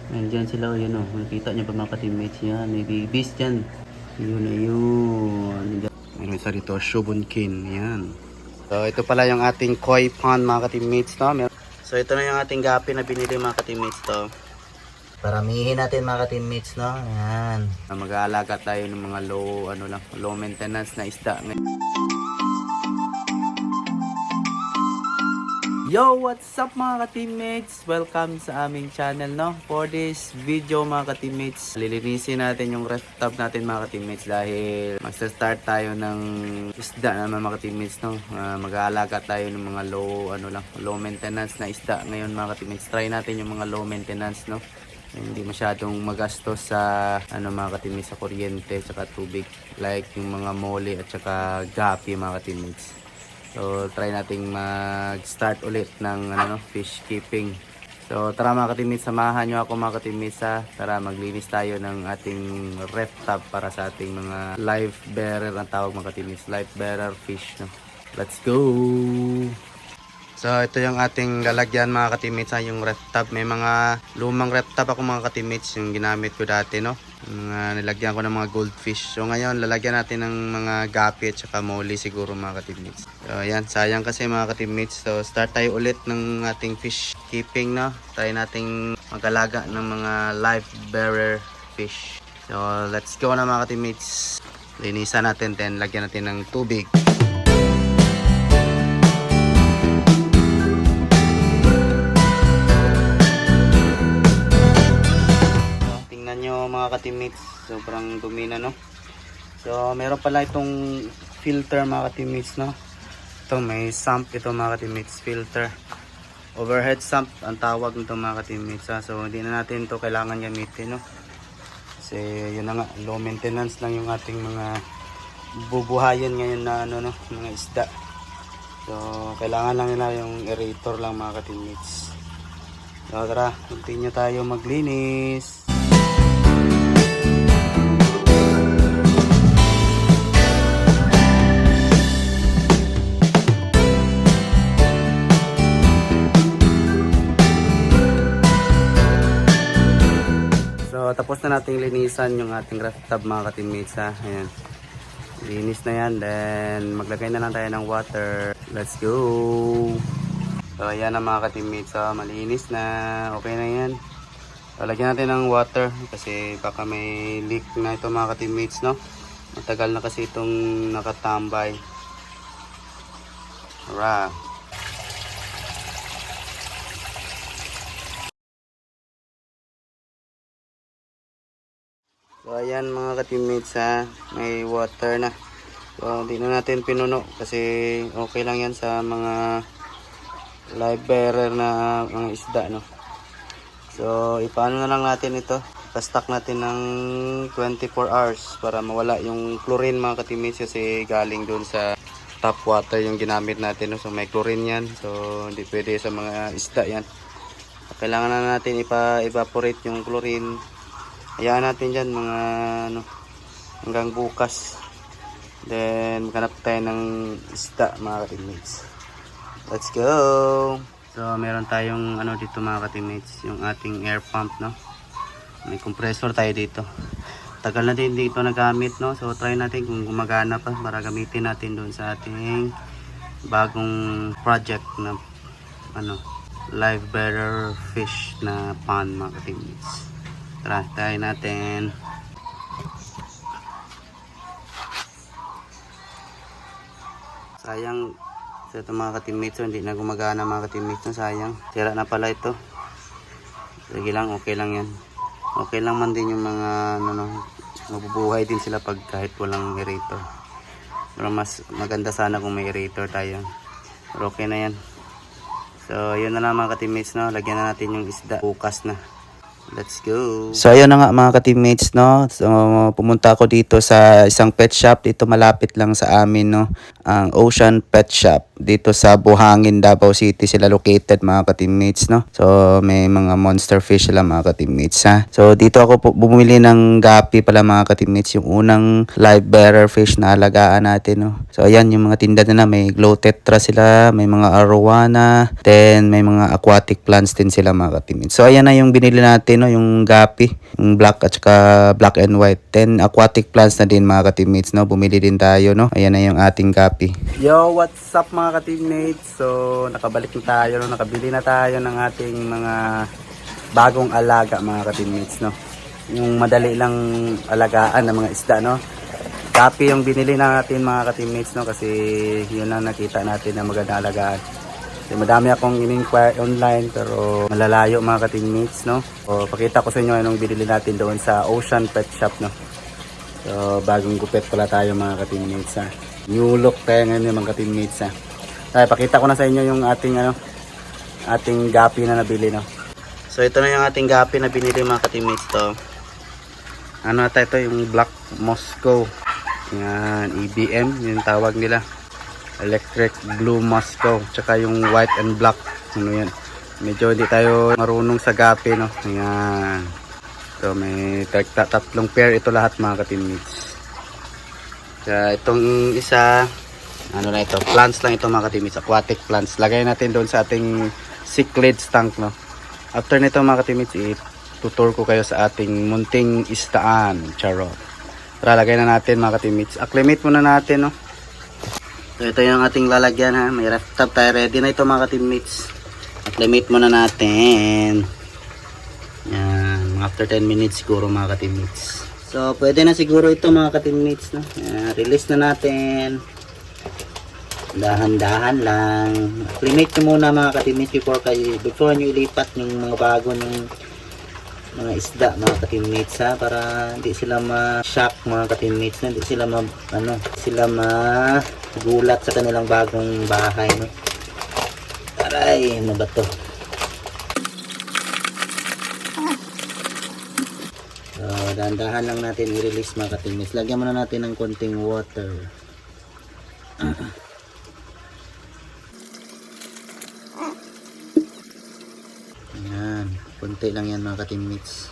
Nandyan sila, yun o. Nakita niyo ba mga ka-teammates yan? May babies dyan. Yun na yun. Meron isa rito, Shubunkin. Yan. So, ito pala yung ating koi pond mga ka-teammates, no? So, ito na yung ating gapi na binili mga ka-teammates, to. Paramihin natin mga ka-teammates, no? Yan. Mag-aalaga tayo ng mga low maintenance na isda. Yo, what's up mga ka-teammates? Welcome sa aming channel, no? For this video mga ka-teammates, lilinisin natin yung ref tub natin mga ka-teammates dahil magsa-start tayo ng isda naman mga ka-teammates, no? Mag-aalaga tayo ng mga low maintenance na isda ngayon mga ka-teammates. Try natin yung mga low maintenance, no? Hindi masyadong magastos sa mga ka-teammates, sa kuryente at tubig, like yung mga mole at saka gapi mga ka-teammates. So try nating mag-start ulit ng fish keeping. So tara mga ka-teammates, samahan nyo ako mga ka-teammates, tara maglinis tayo ng ating ref tub para sa ating mga live bearer ang tawag mga ka-teammates, live bearer fish, no? Let's go! So ito yung ating lalagyan mga ka-teammates, yung ref tub. May mga lumang ref tub ako mga ka-teammates, yung ginamit ko dati, no? Nilagyan ko ng mga goldfish. So ngayon lalagyan natin ng mga gapi at saka mole siguro mga ka-teammates. So ayan, sayang kasi mga ka-teammates. So start tayo ulit ng ating fish keeping, no? Try nating mag-alaga ng mga live bearer fish. So let's go na mga ka-teammates. Linisan natin, then lagyan natin ng tubig. Mga ka-teammates, sobrang dumi na, no? So meron pala itong filter mga ka-teammates, no? Ito may sump ito mga ka-teammates, filter, overhead sump ang tawag nito mga ka-teammates, so hindi na natin ito kailangan gamitin, no? Kasi yun na nga, low maintenance lang yung ating mga bubuhayan ngayon na mga isda. So kailangan lang nila yung aerator lang mga ka-teammates. So tara, continue tayo maglinis. So tapos na nating linisan yung ating ref tub mga ka-teammates, ayan. Linis na yan, then maglagay na lang tayo ng water. Let's go! So ayan na mga ka-teammates, malinis na, okay na yan. So lagyan natin ng water kasi baka may leak na ito mga ka-teammates, no? Matagal na kasi itong nakatambay. Alright. So ayan mga ka-teammates, may water na. So hindi na natin pinuno kasi okay lang yan sa mga live bearer na mga isda, no? So ipaano na lang natin ito, ipa-stock natin ng 24 hours para mawala yung chlorine mga ka-teammates, kasi galing doon sa tap water yung ginamit natin, no? So may chlorine yan, so hindi pwede sa mga isda yan. Kailangan na natin ipa-evaporate yung chlorine. Hayaan natin dyan mga hanggang bukas, then maghanap tayo ng isda mga ka-teammates. Let's go! So meron tayong dito mga ka-teammates, yung ating air pump, no? May compressor tayo dito. Tagal na din dito nagamit, no? So try natin kung gumagana pa para gamitin natin doon sa ating bagong project na live bearer fish na pond mga ka-teammates. Tara, try natin. Sayang sa ito mga ka-teammates, hindi na gumagana mga ka-teammates, sayang. Sira na pala ito. Sige lang, okay lang yan. Okay lang man din yung mga mabubuhay din sila pag kahit walang aerator. Pero mas maganda sana kung may aerator tayo. Pero okay na yan. So yun na lang mga ka-teammates, no? Lagyan na natin yung isda bukas na. Let's go. So ayun na nga mga ka-teammates, no. So pumunta ako dito sa isang pet shop dito malapit lang sa amin, no. Ang Ocean Pet Shop. dito sa Buhangin, Davao City sila located mga ka-teammates, no? So may mga monster fish sila mga ka-teammates, ha. So dito ako po bumili ng gapi pala mga ka-teammates, yung unang live bearer fish na alagaan natin, no? So ayan yung mga tinda nila, may glow tetra sila, may mga arowana, then may mga aquatic plants din sila mga ka-teammates. So ayan na yung binili natin, no? Yung gapi, yung black at saka black and white. Then aquatic plants na din mga ka-teammates, no? Bumili din tayo, no? Ayan na yung ating gapi. Yo, what's up mga ka-teammates? So nakabalik na tayo, no? Nakabili na tayo ng ating mga bagong alaga mga ka-teammates, no? Yung madali lang alagaan ng mga isda, no? Gapi yung binili natin mga ka-teammates, no? Kasi yun lang nakita natin na maganda alagaan. So, madami akong in-inquire online pero malalayo mga ka-teammates, no? So pakita ko sa inyo anong binili natin doon sa Ocean Pet Shop, no? So bagong gupit pala tayo mga ka-teammates, ha? New look tayo ngayon yung mga ka-teammates, ha? Ay, pakita ko na sa inyo yung ating ating gapi na nabili, no? So ito na yung ating gapi na binili mga ka-teammates, to. Ano ata ito, yung Black Moscow. Yan, EBM yung tawag nila. Electric Blue Moscow. Tsaka yung white and black. Ano yan? Medyo hindi tayo marunong sa gapi, no? Yan. So may tatlong pair ito lahat mga ka-teammates. Kaya itong isa, ano na ito, plants lang ito mga ka-teammates, aquatic plants. Lagay natin doon sa ating cichlids tank, no? After nito mga ka-teammates, itutur ko kayo sa ating munting istaan. Charot. Tara, lagay na natin mga ka-teammates. Acclimate muna natin, no? So ito yung ating lalagyan, ha. May ref tub tayo. Ready na ito mga ka-teammates. Acclimate muna natin. Yan, after 10 minutes siguro mga ka-teammates. So pwede na siguro ito mga ka-teammates, no? Release na natin. Dahan-dahan lang. Acclimate nyo muna mga ka-teammates before nyo ilipat yung mga bago ng mga isda mga ka-teammates, ha, para hindi sila ma-shock mga ka-teammates, hindi sila magulat sa kanilang bagong bahay, no? Aray, ano ba to? So dahan-dahan lang natin i-release mga ka-teammates. Lagyan muna natin ng konting water. Ayan, konti lang yan mga ka-teammates.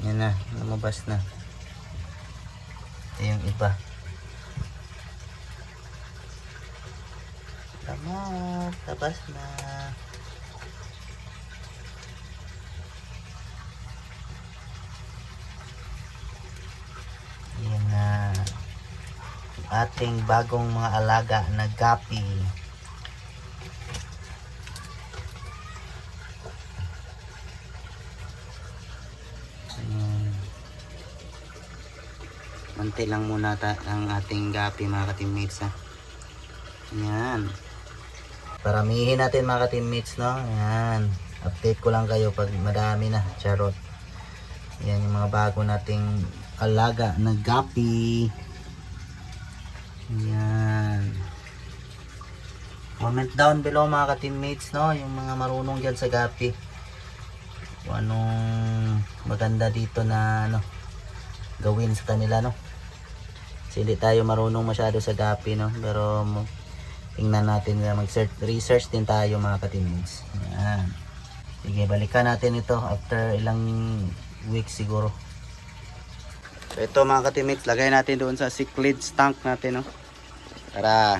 Yan na, lumabas na. Ito yung iba. Tama, labas na. Yan na. Ating bagong mga alaga na gapi. Manti lang muna ang ating gapi mga ka-teammates, ha. Yan. Paramihin natin mga ka-teammates, no. Yan. Update ko lang kayo pag madami na. Charot. Yan yung mga bago nating alaga na gapi. Yan. Comment down below mga ka-teammates, no, yung mga marunong dyan sa gapi. Kung anong maganda dito na gawin sa kanila, no. Kasi hindi tayo marunong masyado sa gapi, no, pero tingnan natin na research din tayo mga ka-teammates. Yan. Sige, balikan natin ito after ilang weeks siguro. So ito mga ka-teammates, lagay natin doon sa cichlids tank natin, no. Tara,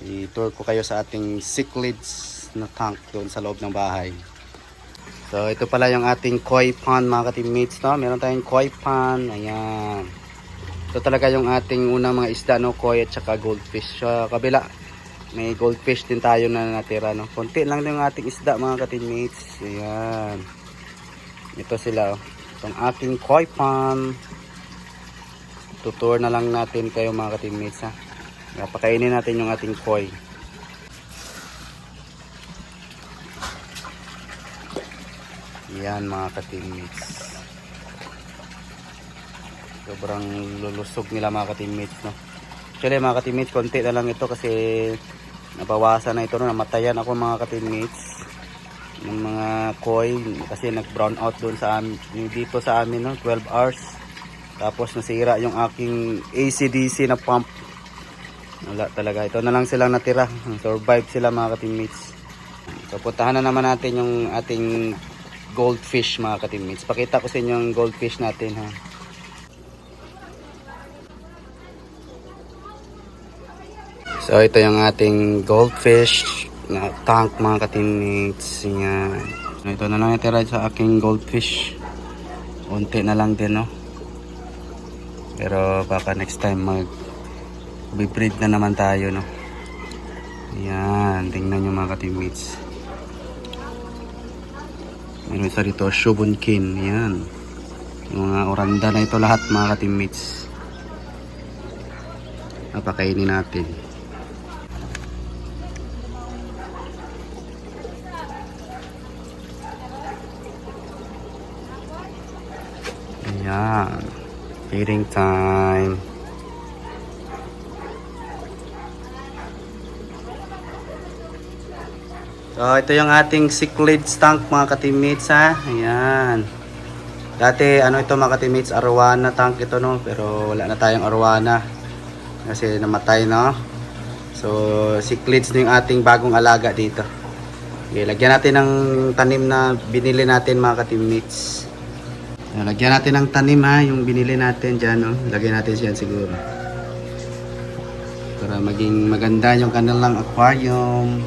i-tour ko kayo sa ating cichlids na tank doon sa loob ng bahay. So ito pala yung ating koi pond mga ka-teammates, no. Meron tayong koi pond. Ayan. Ito talaga yung ating unang mga isda, no, koi at saka goldfish. Sa kabila may goldfish din tayo na natira, no. Konti lang yung ating isda mga ka-teammates. Ayan. Ito sila, oh. Itong ating koi pond. Tutur na lang natin kayo mga ka-teammates, ha. Pakainin natin yung ating koi. Yan mga ka-teammates. Sobrang lulusog nila mga ka-teammates, no. Actually mga ka-teammates, konti na lang ito kasi nabawasan na ito, no. Namatayan ako mga ka-teammates ng mga koi kasi nag-brown out doon sa amin, dito sa amin, no. 12 hours. Tapos nasira yung aking AC/DC na pump. Wala talaga. Ito na lang silang natira. Survive sila mga ka-teammates. So puntahan na naman natin yung ating goldfish mga ka-teammates. Pakita ko sa inyo yung goldfish natin ha. So ito yung ating goldfish na tank mga ka-teammates. Yan. Ito na lang natira sa aking goldfish. Unti na lang din no. Pero baka next time mag-breed na naman tayo no. Yan, tingnan nyo mga ka-teammates. Meron isa rito, Shubunkin. Yan. Yung mga oranda na ito lahat mga ka-teammates. Napakainin natin. Ayan. Feeding time. So, ito yung ating cichlids tank mga ka-teammates ha. Ayan. Dati, ano ito mga ka-teammates, arowana tank ito no. Pero wala na tayong arowana. Kasi namatay no. So, cichlids na yung ating bagong alaga dito. Okay, lagyan natin ng tanim na binili natin mga ka-teammates. Lagyan natin ng tanim ha, yung binili natin dyan no. Lagyan natin siya siguro. Para maging maganda yung kanilang aquarium.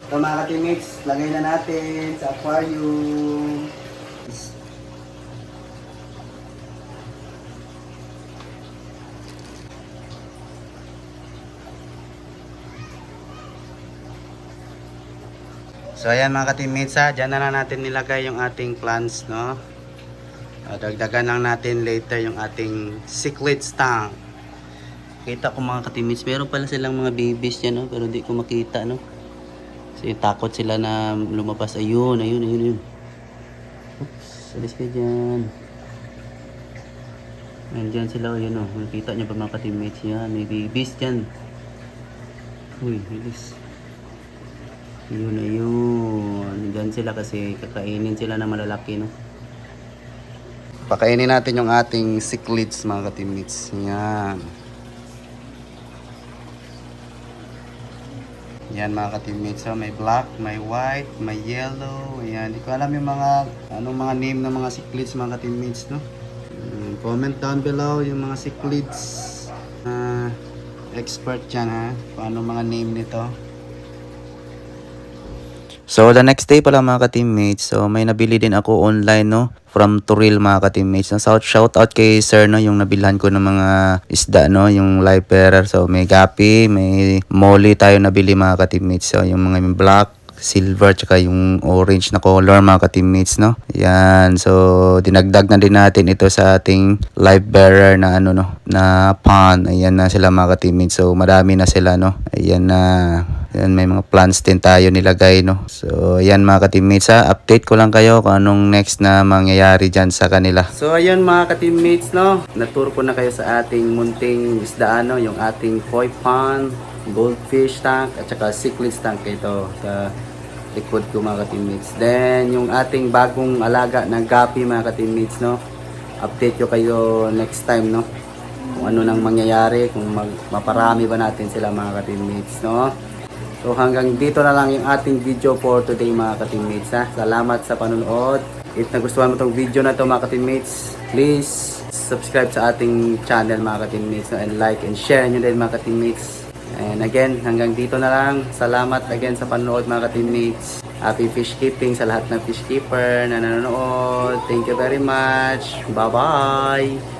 So mga ka-teammates, lagay na natin sa aquarium. So ayan mga ka-teammates ha, dyan na lang natin nilagay yung ating plants no. Dagdagan lang natin later yung ating cichlids tank. Kita ko mga ka-teammates, meron pala silang mga babies dyan no, pero di ko makita no. Kasi takot sila na lumabas. Ayun. Oops, alis ka dyan. Nandyan sila, ayun o. Nakita nyo ba mga ka-teammates yan? May babies dyan. Uy, alis. Ayun. Nandyan sila kasi kakainin sila na malalaki no. Pakainin natin yung ating cichlids mga ka-teammates. Yan. Yan mga ka-teammates, so may black, may white, may yellow. Ayan, hindi ko alam yung anong mga name ng mga cichlids mga ka-teammates no. Comment down below yung mga cichlids expert dyan ha, paano mga name nito. So the next day pala mga ka-teammates, so may nabili din ako online no, from Turil mga ka-teammates. Shout out kay sir no, yung nabilhan ko ng mga isda no, yung live bearer. So may gapi, may molly tayo nabili mga ka-teammates. So yung mga black, silver, tsaka yung orange na color mga ka-teammates no. Yan, so dinagdag na din natin ito sa ating live bearer na ano no, na pond. Ayan na sila mga ka-teammates. So marami na sila no. Ayan na. Yan, may mga plants din tayo nilagay no. So ayan mga ka-teammates ha, update ko lang kayo kung anong next na mangyayari dyan sa kanila. So ayan mga ka-teammates no, naturo ko na kayo sa ating munting isdaan no, yung ating koi pond, goldfish tank at saka cichlids tank ito sa likod ko mga ka-teammates. Then yung ating bagong alaga na gapi mga ka-teammates no, update ko kayo next time no, kung ano nang mangyayari, kung maparami ba natin sila mga ka-teammates no. So hanggang dito na lang yung ating video for today mga ka-teammates ha. Salamat sa panonood. If nagustuhan mo itong video na ito mga ka-teammates, please subscribe sa ating channel mga ka-teammates no? And like and share nyo din mga ka-teammates. And again, hanggang dito na lang. Salamat again sa panonood mga ka-teammates. Happy fish keeping sa lahat ng fish keeper na nanonood. Thank you very much. Bye bye.